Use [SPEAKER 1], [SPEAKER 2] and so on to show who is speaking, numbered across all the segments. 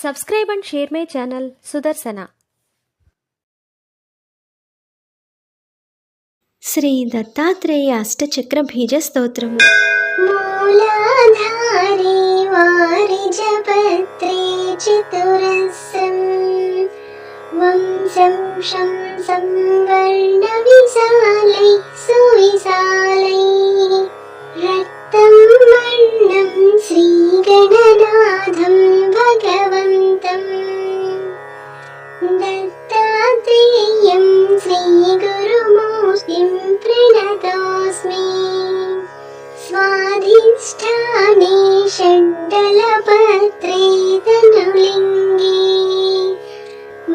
[SPEAKER 1] Subscribe and share my channel Sudarsana.
[SPEAKER 2] Shri Dattatreya అష్టచక్ర బీజ స్తోత్రము.
[SPEAKER 3] మూలాధారే వారిజపత్రే చతురస్రం వంశం శంసం వర్ణ విశాలై సువిశాలై రక్తం వర్ణం శ్రీగణనాథం భగవంతం దత్తాత్రేయం శ్రీగురుమూర్తిం ప్రణతోస్మి. స్వాధిష్ఠానే షడ్దళపత్రే తనులింగే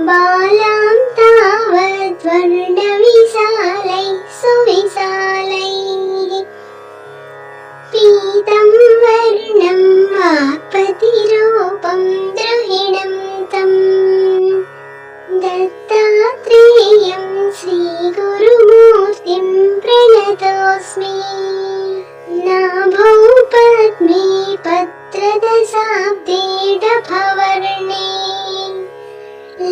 [SPEAKER 3] బాలాం తావద్వర్ణవిశాలై సువిశాలై పీతం వర్ణం వాక్పతిరూపం ద్రవిణం తం దత్తాత్రేయం శ్రీగురుమూర్తిం ప్రణతోస్మి. నాభౌ పద్మే పత్రదశాబ్దే డభవర్ణే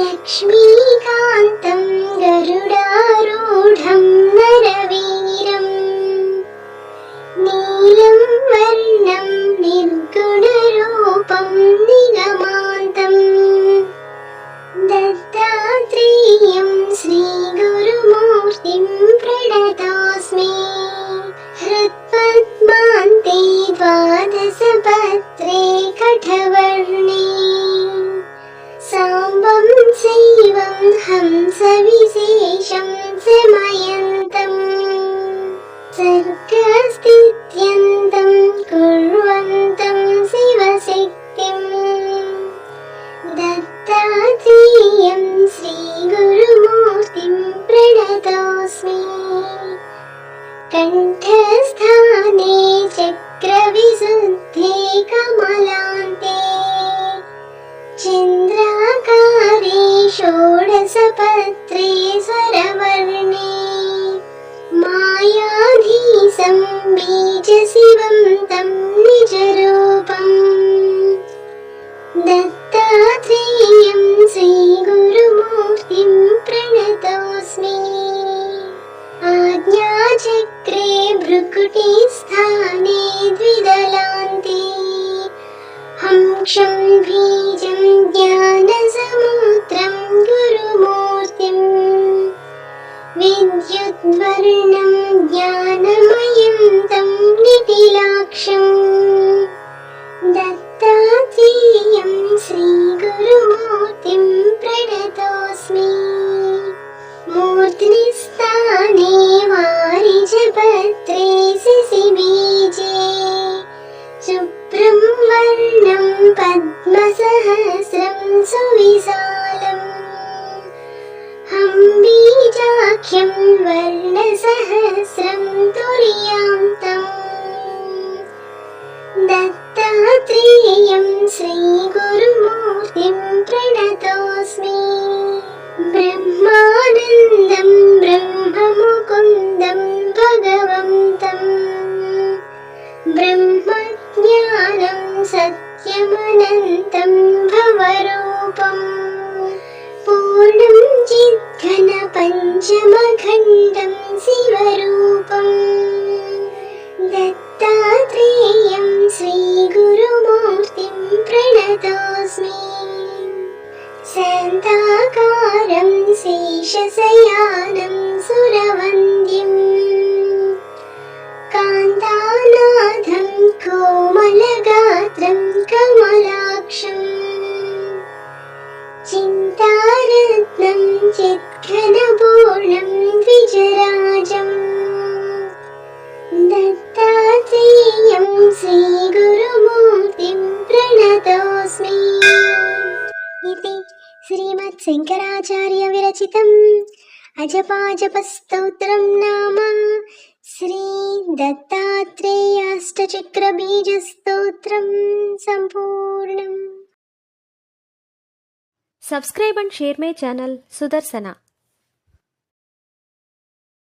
[SPEAKER 3] లక్ష్మీకాంతం గరుడారూఢం నరవీరం నీలం వర్ణం నిర్గుణరూపం నిగమాంతం దత్తాత్రేయం శ్రీగురుమూర్తిం ప్రణతోస్మి. హృత్పద్మాంతే ద్వాదశపత్రే కఠవర్ణే సాంబం శైవం హంసవిశేషం శమయంతం సర్గస్థిత్యంతం కుర్వంతం శివశక్తిం దత్తాత్రేయం శ్రీగురుమూర్తిం ప్రణతోస్మి. కంఠస్థానే చక్రవిశుద్ధే కమలాంతే చంద్రాకారే షోడశపత్రే స్వరవర్ణే మాయాధీశం బీజశివం తం నిజరూపం దత్తాత్రేయం శ్రీగురుమూర్తిం ప్రణతోస్మి. ఆజ్ఞాచక్రే భృకుటి స్థానే ద్విదళాంతే హంసం బీజం జ్ఞానసముద్రం గురుమూర్తిం విద్యుద్వర్ణం జ్ఞానమయం తం నిఖిలాక్షం దత్తాత్రేయం శ్రీగురుమూర్తిం ప్రణతోస్మి. మూర్ధ్నిస్థానే వారిజపత్రే శశిబీజే శుభ్రం వర్ణం పద్మసహస్రం సువిశాలం హంబీజాఖ్యం వర్ణసహస్రం తుర్యాంతం దత్తాత్రేయం శ్రీగురుమూర్తిం ప్రణతోస్మి. బ్రహ్మానందం బ్రహ్మముకుందం భగవంతం బ్రహ్మజ్ఞానం సత్యమనంతం భవరూపం పూర్ణం చిద్ఘన పంచమఖండం శివరూపం దత్తాత్రేయం శ్రీగురుమూర్తిం ప్రణతోస్మి. శాంతాకారం శేషశయానం సురవంద్యం కాంతానాథం కోమలగాత్రం కమలాక్షం చింతారత్నం చిత్ఘనపూర్ణం ద్విజరాజం దత్తాత్రేయం శ్రీగురుమూర్తిం ప్రణతోస్మి. ఇది శ్రీమద్ శంకరాచార్య విరచితం అజపాజపస్తోత్రం నామ శ్రీ దత్తాత్రేయాష్టచక్ర బీజ స్తోత్రం సంపూర్ణం.
[SPEAKER 1] Subscribe and share my channel Sudarsana.